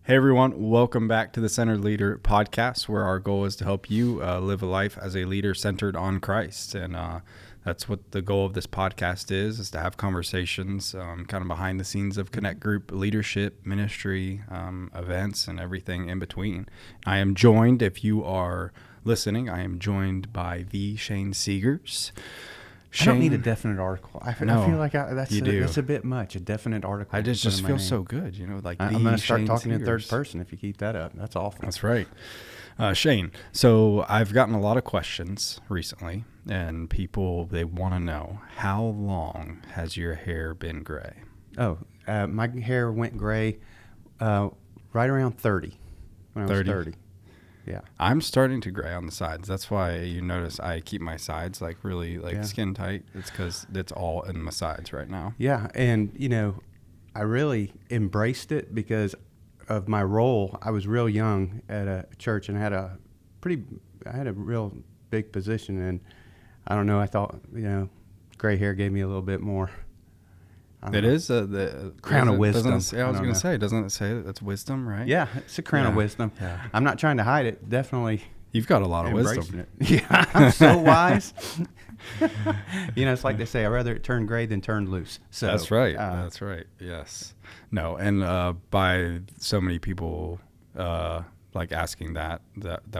Hey everyone, welcome back to the Centered Leader podcast, where our goal is to help you live a life as a leader centered on Christ. And that's what the goal of this podcast is to have conversations kind of behind the scenes of Connect Group leadership, ministry, events, and everything in between. I am joined, if you are listening, I am joined by the Shane Seegers. I don't need a definite article. I feel like that's a bit much, a definite article. I just feel so good, like I'm going to start talking in third person if you keep that up. That's awful. That's right. Shane, so I've gotten a lot of questions recently, and people, they want to know, how long has your hair been gray? My hair went gray right around 30, when I was 30. Yeah, I'm starting to gray on the sides. That's why you notice I keep my sides really skin tight. It's because it's all in my sides right now. Yeah, and I really embraced it because of my role. I was real young at a church and I had a real big position, and I don't know. I thought gray hair gave me a little bit more. It is the crown of wisdom. I was going to say, doesn't it say that's wisdom, right? Yeah, it's a crown of wisdom. Yeah. I'm not trying to hide it. Definitely. You've got a lot of wisdom. It. Yeah, I'm so wise. It's like they say, I'd rather it turn gray than turn loose. So that's right. That's right. Yes. No, and by so many people asking that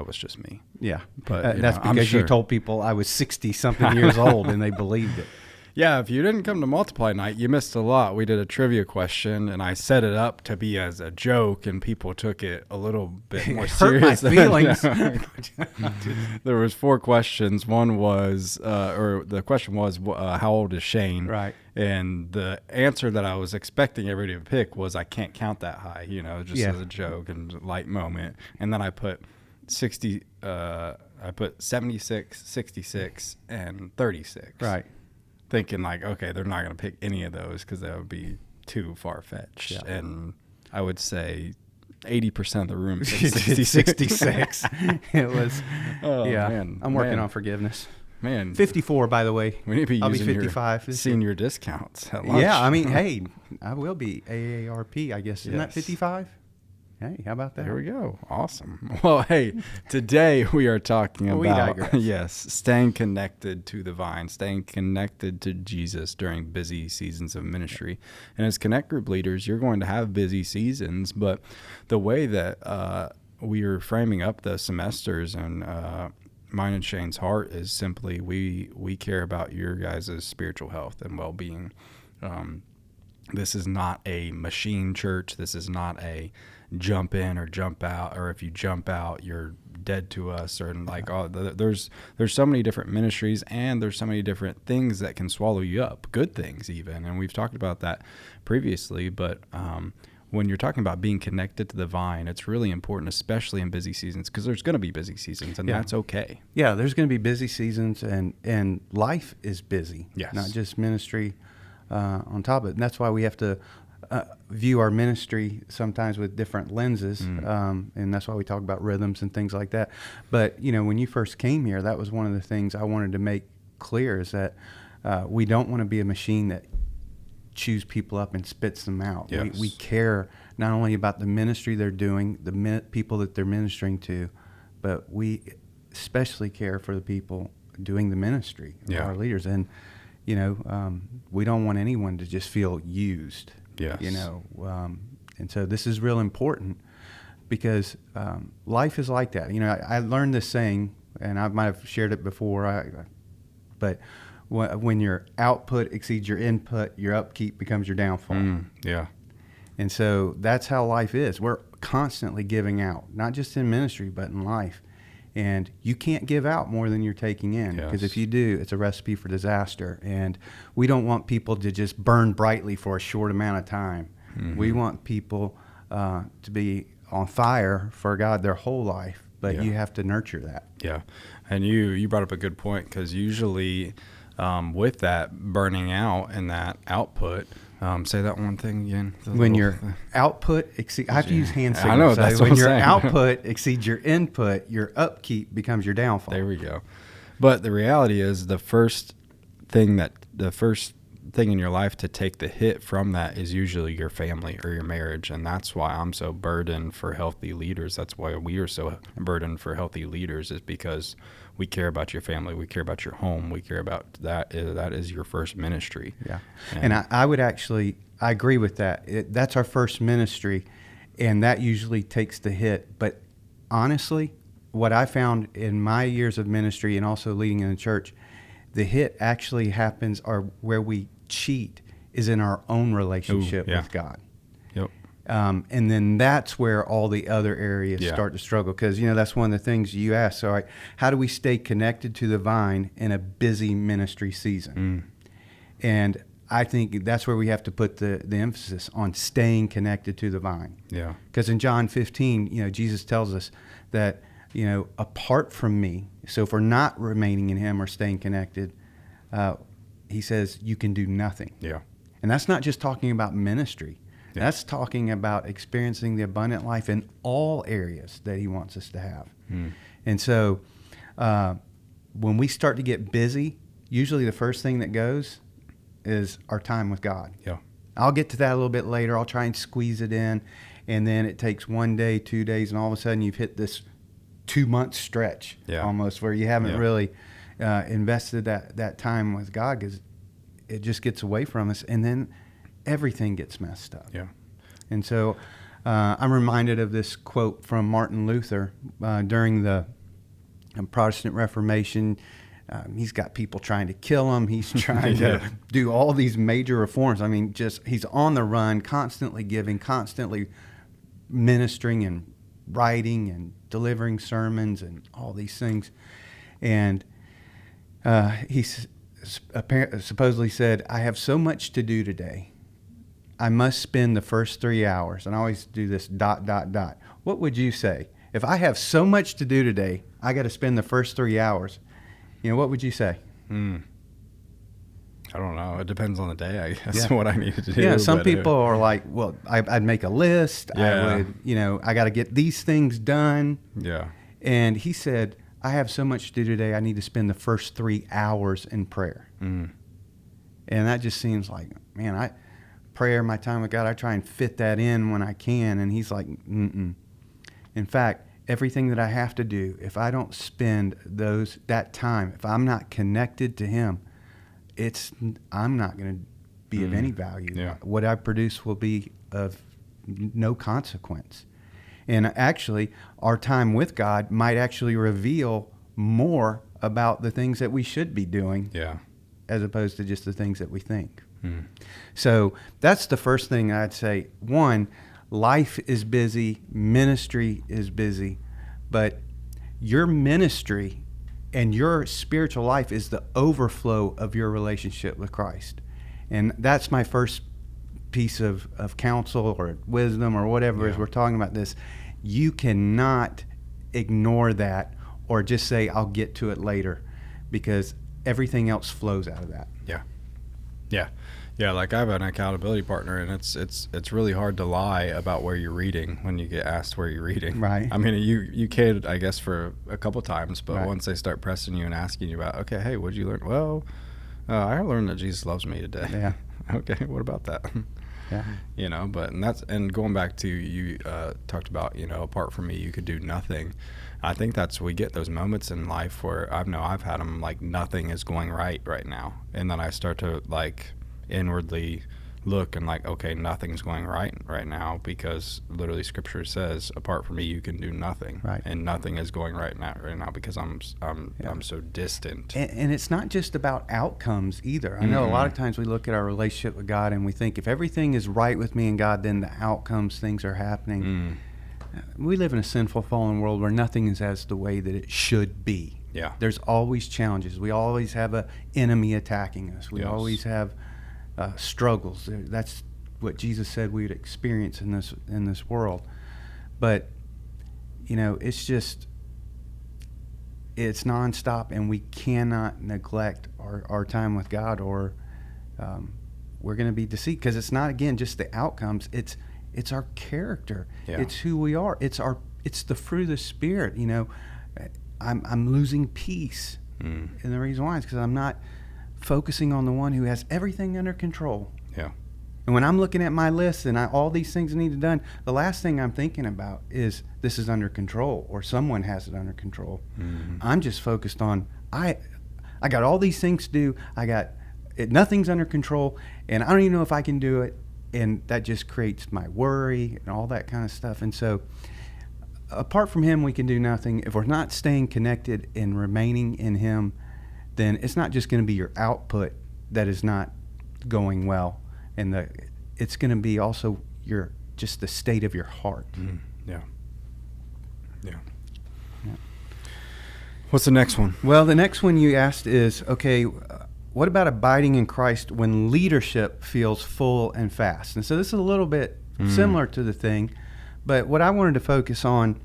was just me. Yeah, but that's because you told people I was 60-something years old and they believed it. Yeah, if you didn't come to Multiply Night, you missed a lot. We did a trivia question, and I set it up to be as a joke, and people took it a little bit more serious. Hurt my feelings. There was 4 questions. One was, the question was, how old is Shane? Right. And the answer that I was expecting everybody to pick was, I can't count that high, as a joke and light moment. And then I put 60. I put 76, 66, and 36. Right. Thinking okay, they're not going to pick any of those because that would be too far-fetched. Yeah. And I would say 80% of the room said 66. It was, man. I'm working on forgiveness. Man. 54, by the way. We need to be I'll using be 55. Your senior discounts at lunch. Yeah, I mean, hey, I will be AARP, I guess. Isn't that 55? Hey, how about that? There we go. Awesome. Well, hey, today we are talking about, staying connected to the vine, staying connected to Jesus during busy seasons of ministry. And as Connect Group leaders, you're going to have busy seasons, but the way that we are framing up the semesters and mine and Shane's heart is simply we care about your guys' spiritual health and well-being. This is not a machine church. This is not a jump in or jump out, or if you jump out, you're dead to us, or there's so many different ministries, and there's so many different things that can swallow you up, good things even, and we've talked about that previously. But when you're talking about being connected to the vine, it's really important, especially in busy seasons, because there's going to be busy seasons, and that's okay. Yeah, there's going to be busy seasons, and life is busy. Yes. Not just ministry on top of it. And that's why we have to view our ministry sometimes with different lenses, and that's why we talk about rhythms and things like that. But when you first came here, that was one of the things I wanted to make clear, is that we don't want to be a machine that chews people up and spits them out. Yes. We care not only about the ministry they're doing, the people that they're ministering to, but we especially care for the people doing the ministry, our leaders. And we don't want anyone to just feel used. Yes. And so this is real important, because life is like that. I learned this saying, and I might have shared it before, but when your output exceeds your input, your upkeep becomes your downfall. Yeah. And so that's how life is. We're constantly giving out, not just in ministry, but in life. And you can't give out more than you're taking in, because if you do, it's a recipe for disaster. And we don't want people to just burn brightly for a short amount of time. Mm-hmm. We want people to be on fire for God their whole life, but you have to nurture that. Yeah, and you brought up a good point, because usually with that burning out and that output, say that one thing again. When your output exceeds, I have to use hand signals. I know, that's what when I'm your saying. output exceeds your input, your upkeep becomes your downfall. There we go. But the reality is, the first thing in your life to take the hit from that is usually your family or your marriage. And that's why I'm so burdened for healthy leaders. That's why we are so burdened for healthy leaders, is because we care about your family. We care about your home. We care about that. That is your first ministry. Yeah. And I would actually, I agree with that. That's our first ministry, and that usually takes the hit. But honestly, what I found in my years of ministry and also leading in the church, the hit actually happens, or where we cheat is in our own relationship with God. Yep. And then that's where all the other areas start to struggle, because, that's one of the things you asked. So how do we stay connected to the vine in a busy ministry season? And I think that's where we have to put the emphasis on staying connected to the vine. Yeah. Because in John 15, Jesus tells us that, apart from me, so if we're not remaining in him or staying connected, he says you can do nothing. Yeah. And that's not just talking about ministry. Yeah. That's talking about experiencing the abundant life in all areas that he wants us to have. And so when we start to get busy, usually the first thing that goes is our time with God. Yeah. I'll get to that a little bit later. I'll try and squeeze it in. And then it takes 1 day, 2 days, and all of a sudden you've hit this 2-month stretch almost, where you haven't really invested that time with God, because it just gets away from us, and then everything gets messed up. Yeah. And so I'm reminded of this quote from Martin Luther during the Protestant Reformation. He's got people trying to kill him. He's trying to do all these major reforms. I mean, he's on the run, constantly giving, constantly ministering and writing and delivering sermons and all these things. And he supposedly said, "I have so much to do today. I must spend the first 3 hours." And I always do this ... What would you say? If I have so much to do today, I got to spend the first 3 hours. What would you say? I don't know. It depends on the day, I guess, what I need to do. Yeah, some people are like, well, I'd make a list. I would, I got to get these things done. Yeah. And he said, I have so much to do today, I need to spend the first 3 hours in prayer. And that just seems like, man, prayer, my time with God, I try and fit that in when I can. And he's like, In fact, everything that I have to do, if I don't spend that time, if I'm not connected to him, I'm not going to be of any value. Yeah. What I produce will be of no consequence. And actually, our time with God might actually reveal more about the things that we should be doing, as opposed to just the things that we think. So that's the first thing I'd say. One, life is busy, ministry is busy, but your ministry and your spiritual life is the overflow of your relationship with Christ. And that's my first piece of counsel or wisdom or whatever as we're talking about this. You cannot ignore that or just say, I'll get to it later, because everything else flows out of that. Yeah, like I have an accountability partner, and it's really hard to lie about where you're reading when you get asked where you're reading. Right. I mean, you kid, I guess, for a couple times, but once they start pressing you and asking you about, okay, hey, what'd you learn? Well, I learned that Jesus loves me today. Yeah. Okay, what about that? Yeah. And going back to you talked about, apart from me, you could do nothing. I think we get those moments in life where I've had them, like nothing is going right now, and then I start to like inwardly look and like, okay, nothing's going right now, because literally Scripture says, apart from me, you can do nothing, and nothing is going right now because I'm so distant. And it's not just about outcomes either. I know a lot of times we look at our relationship with God and we think, if everything is right with me and God, then the outcomes, things are happening. We live in a sinful, fallen world where nothing is as the way that it should be. Yeah. There's always challenges. We always have an enemy attacking us. We always have struggles. That's what Jesus said we would experience in this world. But it's nonstop, and we cannot neglect our time with God, or we're going to be deceived, because it's not, again, just the outcomes. It's our character. Yeah. It's who we are. It's the fruit of the Spirit. I'm losing peace, and the reason why is because I'm focusing on the one who has everything under control. Yeah. And when I'm looking at my list and all these things need to be done, the last thing I'm thinking about is this is under control or someone has it under control. Mm-hmm. I'm just focused on, I got all these things to do. Nothing's under control, and I don't even know if I can do it. And that just creates my worry and all that kind of stuff. And so apart from him, we can do nothing. If we're not staying connected and remaining in him, then it's not just going to be your output that is not going well. And it's going to be also just the state of your heart. Mm, yeah. What's the next one? Well, the next one you asked is, okay, what about abiding in Christ when leadership feels full and fast? And so this is a little bit similar to the thing, but what I wanted to focus on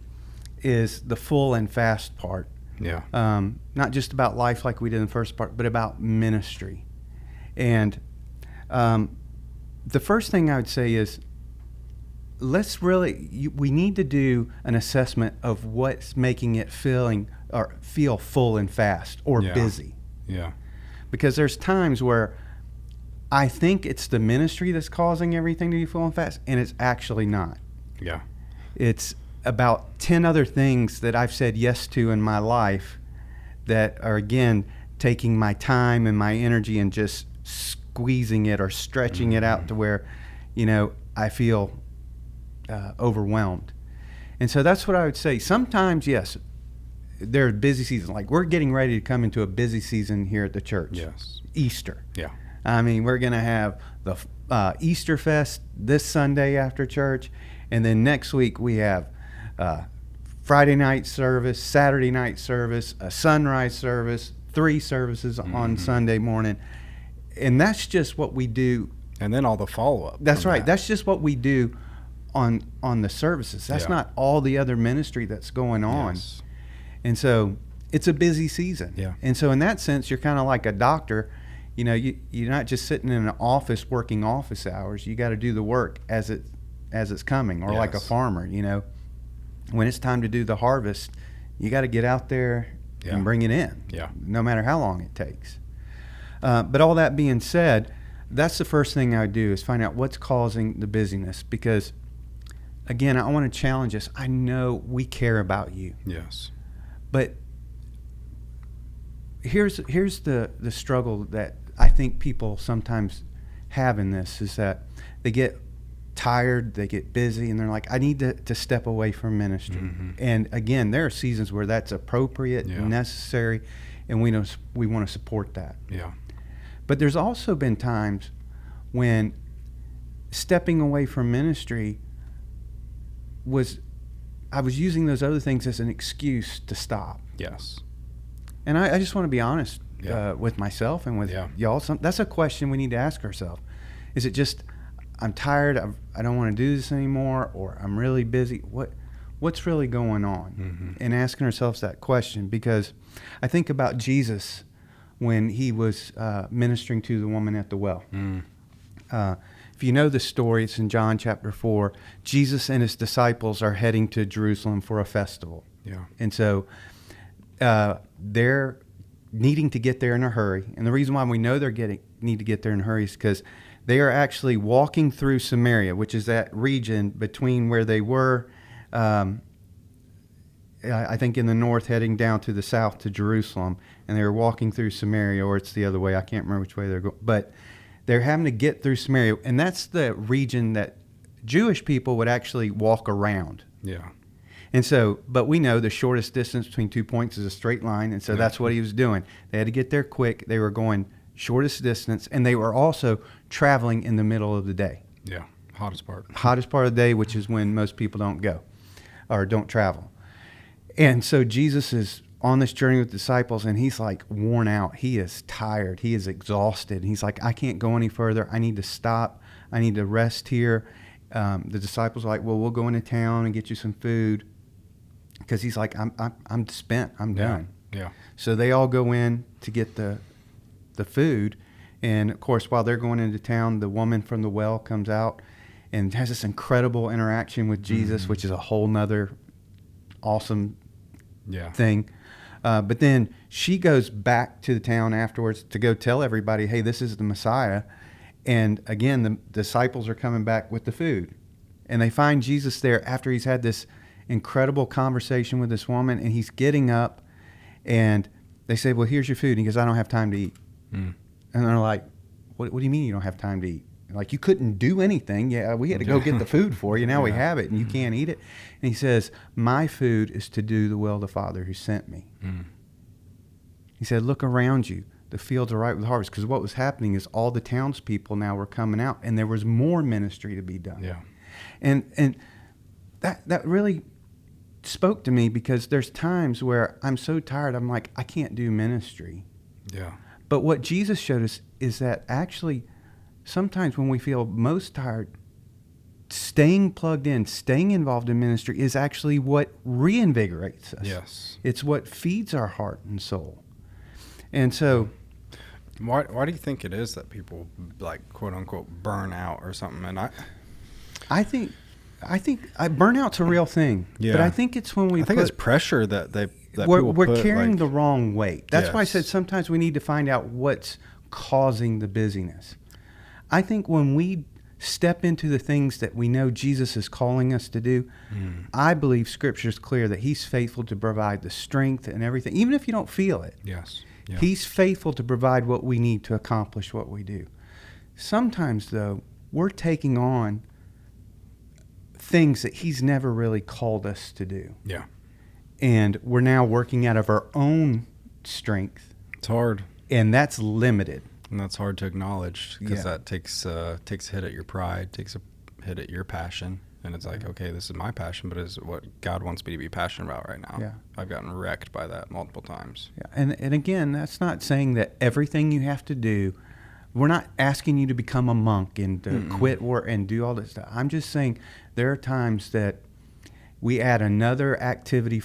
is the full and fast part. Yeah. Not just about life like we did in the first part, but about ministry. And the first thing I would say is we need to do an assessment of what's making it feel full and fast or busy. Yeah. Because there's times where I think it's the ministry that's causing everything to be full and fast, and it's actually not. Yeah. It's about 10 other things that I've said yes to in my life that are, again, taking my time and my energy and just squeezing it or stretching it out to where, I feel overwhelmed. And so that's what I would say. Sometimes, yes, there are busy seasons. Like we're getting ready to come into a busy season here at the church. Yes. Easter. Yeah. I mean, we're going to have the Easter Fest this Sunday after church. And then next week we have Friday night service, Saturday night service, a sunrise service, 3 services on Sunday morning. And that's just what we do. And then all the follow-up. That's right. That's just what we do on the services. That's not all the other ministry that's going on. Yes. And so it's a busy season. Yeah. And so in that sense, you're kind of like a doctor. You're not just sitting in an office working office hours. You got to do the work as it's coming, or like a farmer. When it's time to do the harvest, you got to get out there and bring it in. Yeah. No matter how long it takes. But all that being said, that's the first thing I would do is find out what's causing the busyness, because again, I want to challenge us. I know we care about you. Yes. But here's the struggle that I think people sometimes have in this, is that they get tired, they get busy, and they're like, I need to step away from ministry. Mm-hmm. And again, there are seasons where that's appropriate and necessary, and we want to support that. Yeah. But there's also been times when stepping away from ministry I was using those other things as an excuse to stop. Yes. And I just want to be honest with myself and with y'all. That's a question we need to ask ourselves. Is it just, I'm tired, I don't want to do this anymore, or I'm really busy? What's really going on? Mm-hmm. And asking ourselves that question, because I think about Jesus when he was ministering to the woman at the well. Mm. If you know the story, it's in John chapter 4. Jesus and his disciples are heading to Jerusalem for a festival. Yeah. And so they're needing to get there in a hurry. And the reason why we know need to get there in a hurry is because they are actually walking through Samaria, which is that region between where they were, I think in the north, heading down to the south to Jerusalem. And they were walking through Samaria, or it's the other way. I can't remember which way they're going. But they're having to get through Samaria, and that's the region that Jewish people would actually walk around. Yeah. And so, but we know the shortest distance between 2 points is a straight line, and so that's what he was doing. They had to get there quick. They were going shortest distance, and they were also traveling in the middle of the day. Yeah, hottest part of the day, which is when most people don't go or don't travel. And so Jesus is on this journey with disciples, and he's like worn out. He is tired. He is exhausted. And he's like, I can't go any further. I need to stop. I need to rest here. The disciples are like, well, we'll go into town and get you some food, because he's like, I'm spent. I'm done. Yeah. So they all go in to get the food, and of course, while they're going into town, the woman from the well comes out and has this incredible interaction with Jesus, which is a whole nother awesome thing. But then she goes back to the town afterwards to go tell everybody, hey, this is the Messiah. And again, the disciples are coming back with the food. And they find Jesus there after he's had this incredible conversation with this woman, and he's getting up, and they say, well, here's your food. And he goes, I don't have time to eat. And they're like, what do you mean you don't have time to eat? Like, you couldn't do anything. Yeah, we had to go get the food for you. Now we have it, and you can't eat it. And he says, my food is to do the will of the Father who sent me. He said, look around you. The fields are ripe with harvest. Because what was happening is all the townspeople now were coming out, and there was more ministry to be done. Yeah. And that really spoke to me, because there's times where I'm so tired, I'm like, I can't do ministry. Yeah. But what Jesus showed us is that actually sometimes when we feel most tired, staying plugged in, staying involved in ministry is actually what reinvigorates us. Yes. It's what feeds our heart and soul. And so... Why do you think it is that people, like, quote unquote, burn out or something? And I think burnout's a real thing. Yeah. But I think it's when we I think it's pressure that we're carrying the wrong weight. That's why I said Yes. sometimes we need to find out what's causing the busyness. I think when we step into the things that we know Jesus is calling us to do, I believe Scripture is clear that He's faithful to provide the strength and everything, even if you don't feel it. Yes. Yeah. He's faithful to provide what we need to accomplish what we do. Sometimes, though, we're taking on things that He's never really called us to do. Yeah. And we're now working out of our own strength. It's hard. And that's limited. And that's hard to acknowledge, because that takes a hit at your pride, takes a hit at your passion. And it's like, okay, this is my passion, but is it what God wants me to be passionate about right now? Yeah. I've gotten wrecked by that multiple times. Yeah. And again, that's not saying that everything you have to do, we're not asking you to become a monk and to quit work and do all this stuff. I'm just saying there are times that we add another activity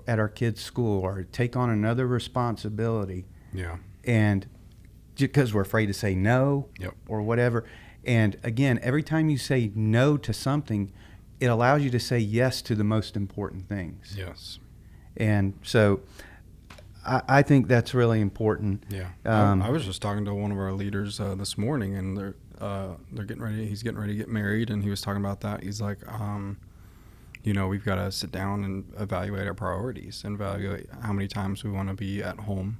at our kids' school, or take on another responsibility. Yeah. And because we're afraid to say no, or whatever. And again, every time you say no to something, it allows you to say yes to the most important things. Yes. And so I think that's really important. Yeah. I was just talking to one of our leaders this morning, and they're getting ready. He's getting ready to get married, and he was talking about that. He's like, we've got to sit down and evaluate our priorities, and evaluate how many times we want to be at home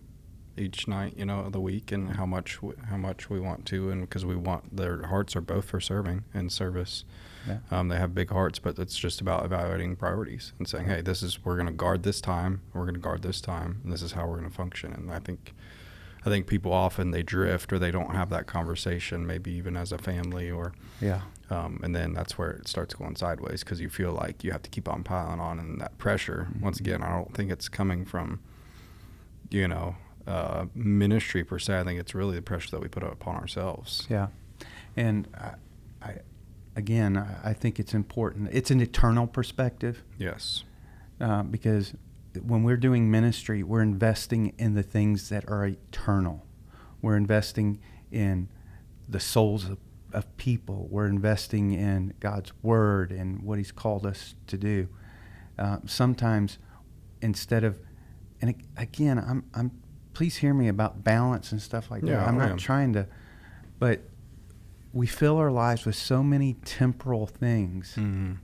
each night, of the week, and how much we want to, and because their hearts are both for serving and service. Yeah. They have big hearts, but it's just about evaluating priorities and saying, hey, we're going to guard this time, we're going to guard this time, and this is how we're going to function. And I think people often, they drift, or they don't have that conversation, maybe even as a family, or and then that's where it starts going sideways, because you feel like you have to keep on piling on, and that pressure, once again, I don't think it's coming from ministry per se. I think it's really the pressure that we put upon ourselves. Yeah. And I think it's important. It's an eternal perspective. Yes. Because when we're doing ministry, we're investing in the things that are eternal. We're investing in the souls of people. We're investing in God's Word and what He's called us to do. Sometimes, instead of, and again, I'm please hear me about balance and stuff like that. I'm not trying to, but we fill our lives with so many temporal things, and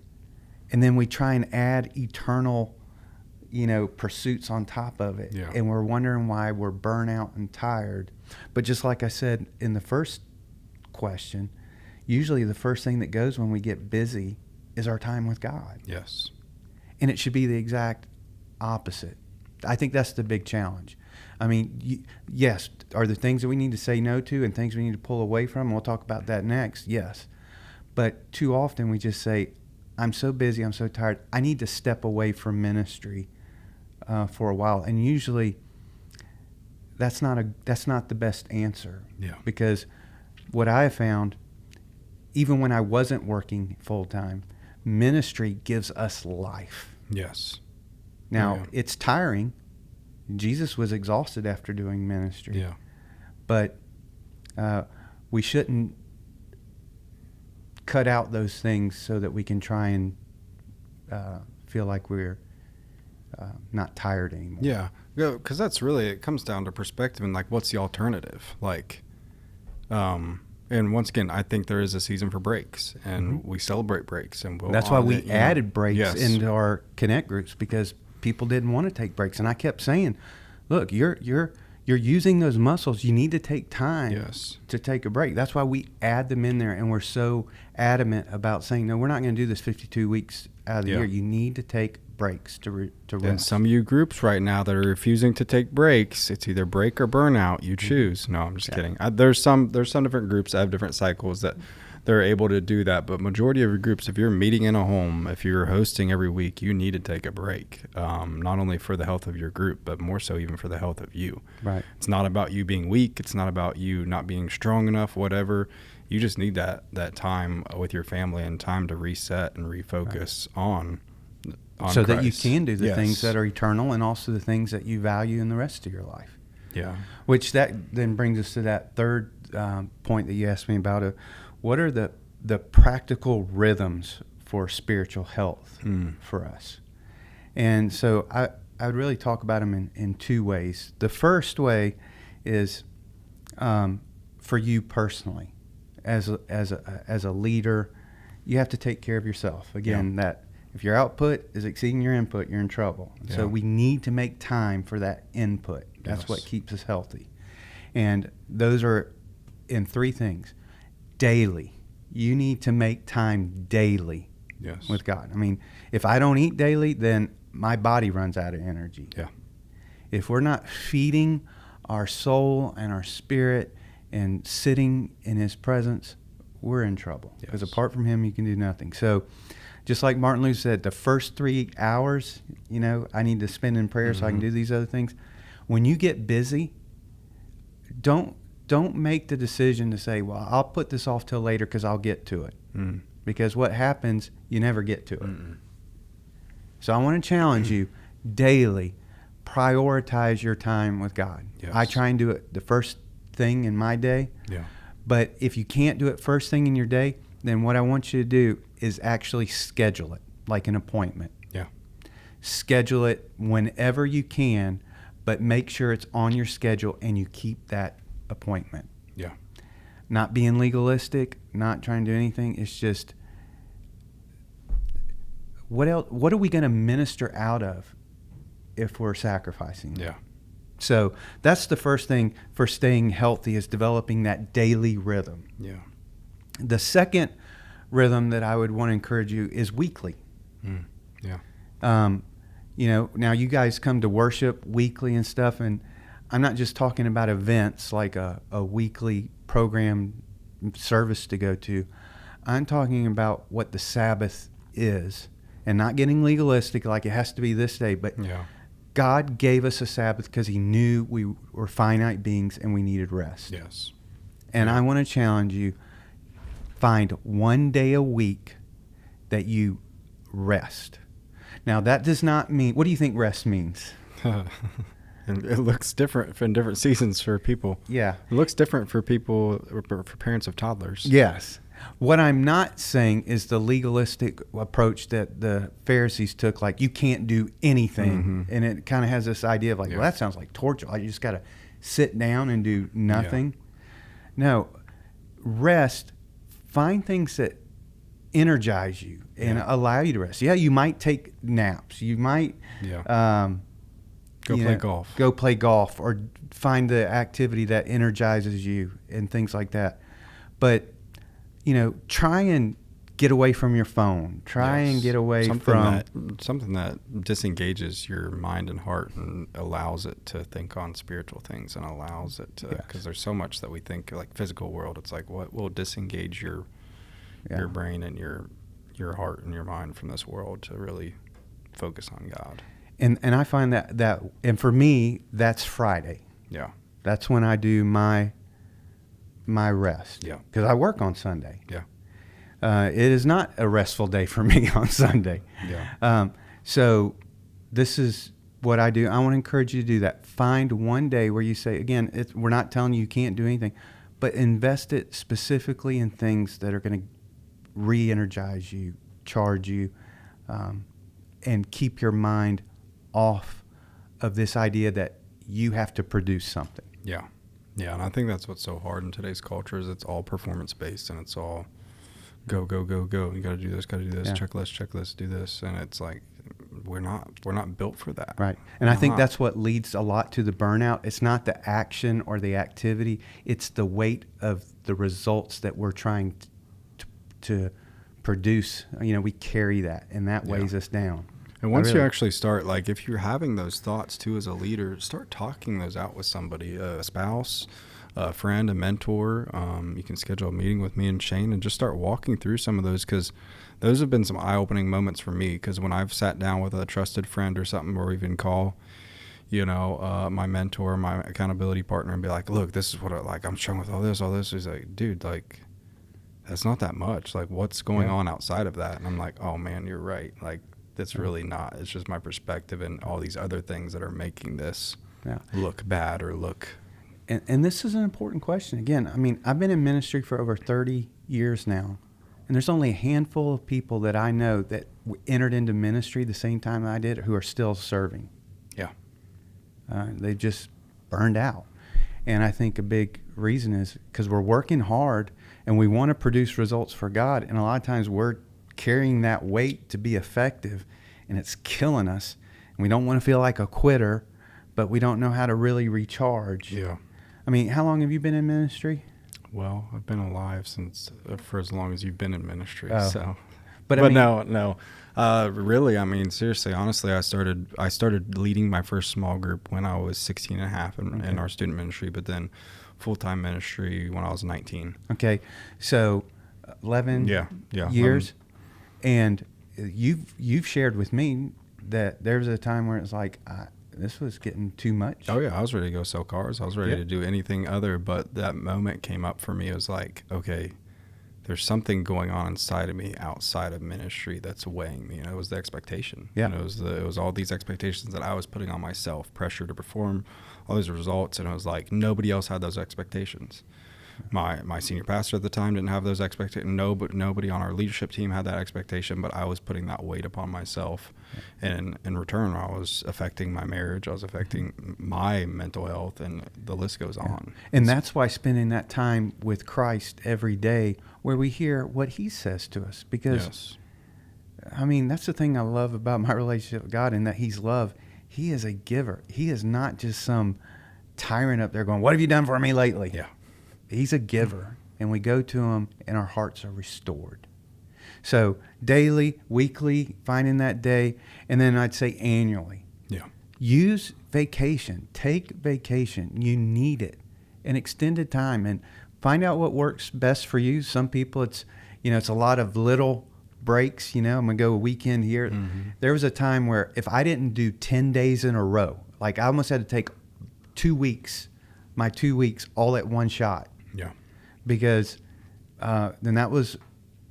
then we try and add eternal, pursuits on top of it, and we're wondering why we're burnt out and tired. But just like I said in the first question, usually the first thing that goes when we get busy is our time with God. Yes. And it should be the exact opposite. I think that's the big challenge. I mean, yes, are there things that we need to say no to and things we need to pull away from? We'll talk about that next, yes. But too often we just say, I'm so busy, I'm so tired, I need to step away from ministry for a while. And usually that's not the best answer. Yeah. Because what I have found, even when I wasn't working full-time, ministry gives us life. Yes. Now, it's tiring. Jesus was exhausted after doing ministry. Yeah. But we shouldn't cut out those things so that we can try and feel like we're not tired anymore. Yeah, because that's really, it comes down to perspective and like, what's the alternative? Like, and once again, I think there is a season for breaks, and we celebrate breaks, and that's why we added breaks into our Connect groups, because people didn't want to take breaks, and I kept saying, look, you're using those muscles. You need to take time to take a break. That's why we add them in there, and we're so adamant about saying, no, we're not going to do this 52 weeks out of the year. You need to take breaks to rest. And some of you groups right now that are refusing to take breaks, it's either break or burnout. You choose. No, I'm just kidding. There's some different groups that have different cycles that they're able to do that. But majority of your groups, if you're meeting in a home, if you're hosting every week, you need to take a break. Not only for the health of your group, but more so even for the health of you. Right. It's not about you being weak. It's not about you not being strong enough, whatever. You just need that time with your family and time to reset and refocus on so Christ. That you can do the things that are eternal, and also the things that you value in the rest of your life. Yeah. Which that then brings us to that third point that you asked me about. What are the practical rhythms for spiritual health for us? And so I would really talk about them in two ways. The first way is for you personally, as a leader, you have to take care of yourself. Again, that if your output is exceeding your input, you're in trouble. Yeah. So we need to make time for that input. That's what keeps us healthy. And those are in three things. Daily. You need to make time daily with God. I mean, if I don't eat daily, then my body runs out of energy. Yeah. If we're not feeding our soul and our spirit and sitting in His presence, we're in trouble. Because apart from Him, you can do nothing. So just like Martin Luther said, the first 3 hours, I need to spend in prayer so I can do these other things. When you get busy, don't make the decision to say, well, I'll put this off till later because I'll get to it. Because what happens, you never get to it. So I want to challenge you daily, prioritize your time with God. Yes. I try and do it the first thing in my day. Yeah. But if you can't do it first thing in your day, then what I want you to do is actually schedule it like an appointment. Yeah. Schedule it whenever you can, but make sure it's on your schedule and you keep that appointment. Yeah. Not being legalistic, not trying to do anything. It's just, what else? What are we going to minister out of if we're sacrificing? Yeah. So that's the first thing for staying healthy, is developing that daily rhythm. Yeah. The second rhythm that I would want to encourage you is weekly. Yeah. Now you guys come to worship weekly and stuff, and I'm not just talking about events like a weekly program service to go to. I'm talking about what the Sabbath is, and not getting legalistic like it has to be this day, but God gave us a Sabbath because He knew we were finite beings and we needed rest. Yes. And I want to challenge you, find one day a week that you rest. Now, that does not mean, what do you think rest means? And it looks different in different seasons for people. Yeah. It looks different for people, for parents of toddlers. Yes. What I'm not saying is the legalistic approach that the Pharisees took, like you can't do anything. And it kind of has this idea of like, well, that sounds like torture. Like you just got to sit down and do nothing. Yeah. No, rest, find things that energize you and allow you to rest. Yeah, you might take naps. You might go play golf or find the activity that energizes you and things like that. But try and get away from your phone. Try and get away something that disengages your mind and heart and allows it to think on spiritual things, and allows it to, because there's so much that we think like physical world. It's like, what will disengage your brain and your heart and your mind from this world to really focus on God. And I find that and for me, that's Friday. Yeah. That's when I do my rest. Yeah. Because I work on Sunday. Yeah. It is not a restful day for me on Sunday. Yeah. So this is what I do. I want to encourage you to do that. Find one day where you say, again, we're not telling you can't do anything, but invest it specifically in things that are going to re-energize you, charge you, and keep your mind off of this idea that you have to produce something. Yeah. Yeah, and I think that's what's so hard in today's culture is it's all performance-based, and it's all go, go, go, go. You got to do this, checklist, do this. And it's like we're not built for that. Right. And I think that's what leads a lot to the burnout. It's not the action or the activity. It's the weight of the results that we're trying to produce. We carry that, and that weighs us down. And once you actually start, like if you're having those thoughts too as a leader, start talking those out with somebody, a spouse, a friend, a mentor. You can schedule a meeting with me and Shane and just start walking through some of those, because those have been some eye-opening moments for me, because when I've sat down with a trusted friend or something, or even call, my mentor, my accountability partner, and be like, look, this is what I'm struggling with all this. He's like, dude, like, that's not that much. Like, what's going on outside of that? And I'm like, oh man, you're right. Like, that's really not. It's just my perspective and all these other things that are making this look bad or look. And this is an important question. Again, I mean, I've been in ministry for over 30 years now, and there's only a handful of people that I know that entered into ministry the same time I did who are still serving. Yeah. They just burned out. And I think a big reason is because we're working hard and we want to produce results for God. And a lot of times we're carrying that weight to be effective, and it's killing us. And we don't want to feel like a quitter, but we don't know how to really recharge. Yeah. I mean, how long have you been in ministry? Well, I've been alive for as long as you've been in ministry. Oh. So, but no. Really, I mean, seriously, honestly, I started leading my first small group when I was 16 and a half in our student ministry, but then full-time ministry when I was 19. Okay. So 11 years. And you've shared with me that there was a time where it's like, this was getting too much. Oh yeah, I was ready to go sell cars. I was ready to do anything other, but that moment came up for me. It was like, okay, there's something going on inside of me outside of ministry that's weighing me. And it was the expectation. Yeah. It was all these expectations that I was putting on myself, pressure to perform, all these results. And it was like, nobody else had those expectations. My senior pastor at the time didn't have those expectations. Nobody on our leadership team had that expectation, but I was putting that weight upon myself. And in return, I was affecting my marriage. I was affecting my mental health, and the list goes on. And that's why spending that time with Christ every day, where we hear what he says to us, because I mean, that's the thing I love about my relationship with God, and that he's love. He is a giver. He is not just some tyrant up there going, what have you done for me lately? Yeah. He's a giver, and we go to him, and our hearts are restored. So daily, weekly, finding that day, and then I'd say annually. Yeah. Use vacation. Take vacation. You need it. An extended time, and find out what works best for you. Some people, it's a lot of little breaks. I'm going to go a weekend here. Mm-hmm. There was a time where if I didn't do 10 days in a row, like I almost had to take 2 weeks, my 2 weeks all at one shot. Yeah. Because then that was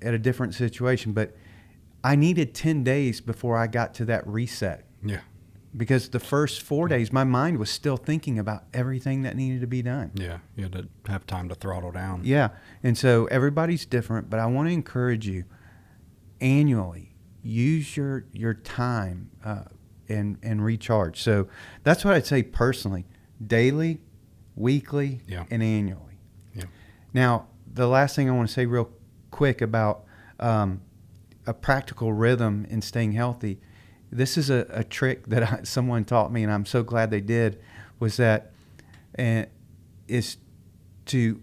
at a different situation. But I needed 10 days before I got to that reset. Yeah. Because the first 4 days, my mind was still thinking about everything that needed to be done. Yeah. You had to have time to throttle down. Yeah. And so everybody's different, but I want to encourage you annually, use your time and recharge. So that's what I'd say personally, daily, weekly, and annually. Yeah. Now, the last thing I want to say real quick about a practical rhythm in staying healthy, this is a trick that someone taught me, and I'm so glad they did, was that is to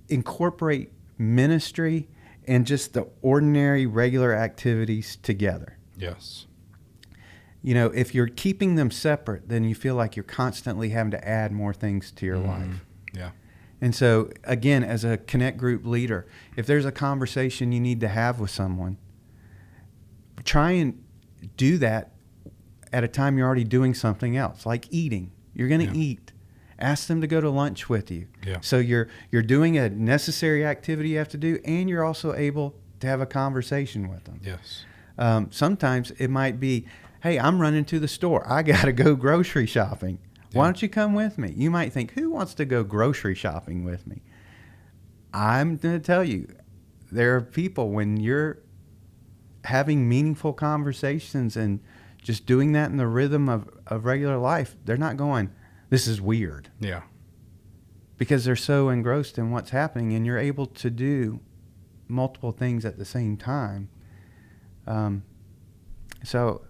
incorporate ministry and just the ordinary, regular activities together. Yes. If you're keeping them separate, then you feel like you're constantly having to add more things to your life. Yeah. And so, again, as a Connect group leader, if there's a conversation you need to have with someone, try and do that at a time you're already doing something else, like eating. You're going to eat. Ask them to go to lunch with you. Yeah. So you're doing a necessary activity you have to do, and you're also able to have a conversation with them. Yes. Sometimes it might be, hey, I'm running to the store. I got to go grocery shopping. Why don't you come with me? You might think, who wants to go grocery shopping with me? I'm going to tell you, there are people, when you're having meaningful conversations and just doing that in the rhythm of regular life, they're not going, this is weird. Yeah. Because they're so engrossed in what's happening, and you're able to do multiple things at the same time. So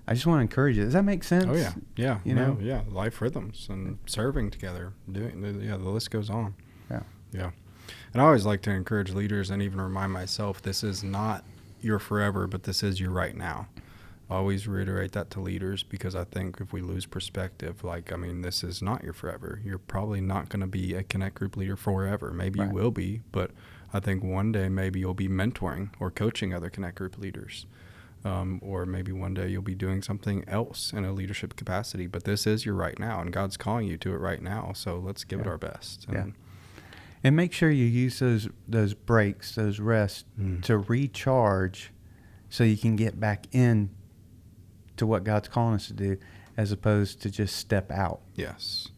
I just want to encourage you. Does that make sense? Oh, yeah. Yeah. You know? Yeah. Life rhythms and serving together. The list goes on. Yeah. Yeah. And I always like to encourage leaders and even remind myself, this is not your forever, but this is your right now. I always reiterate that to leaders, because I think if we lose perspective, this is not your forever. You're probably not going to be a Connect group leader forever. Maybe you will be, but I think one day maybe you'll be mentoring or coaching other Connect group leaders. Or maybe one day you'll be doing something else in a leadership capacity, but this is your right now, and God's calling you to it right now. So let's give it our best. And make sure you use those breaks, those rests to recharge, so you can get back in to what God's calling us to do, as opposed to just step out. Yes.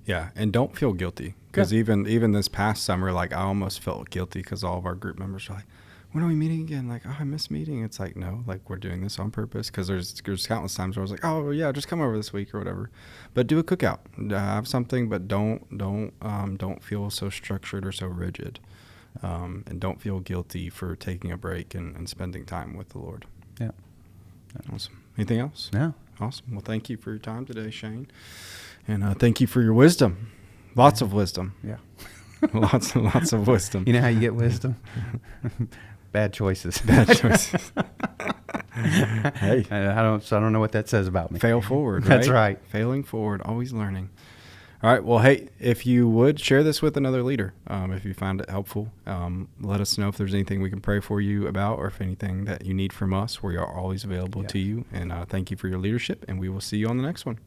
Yeah. And don't feel guilty, because even this past summer, I almost felt guilty because all of our group members were like, when are we meeting again? I miss meeting. It's no, we're doing this on purpose, because there's countless times where I was like, oh yeah, just come over this week or whatever. But do a cookout, have something, but don't feel so structured or so rigid, and don't feel guilty for taking a break and spending time with the Lord. Yeah. Awesome. Anything else? No. Awesome. Well, thank you for your time today, Shane, and thank you for your wisdom. Lots of wisdom. Yeah. lots of wisdom. You know how you get wisdom? Bad choices. Bad choices. Hey, I don't know what that says about me. Fail forward. Right? That's right. Failing forward, always learning. All right. Well, hey, if you would share this with another leader, if you find it helpful, let us know if there's anything we can pray for you about, or if anything that you need from us. We are always available to you. And thank you for your leadership, and we will see you on the next one.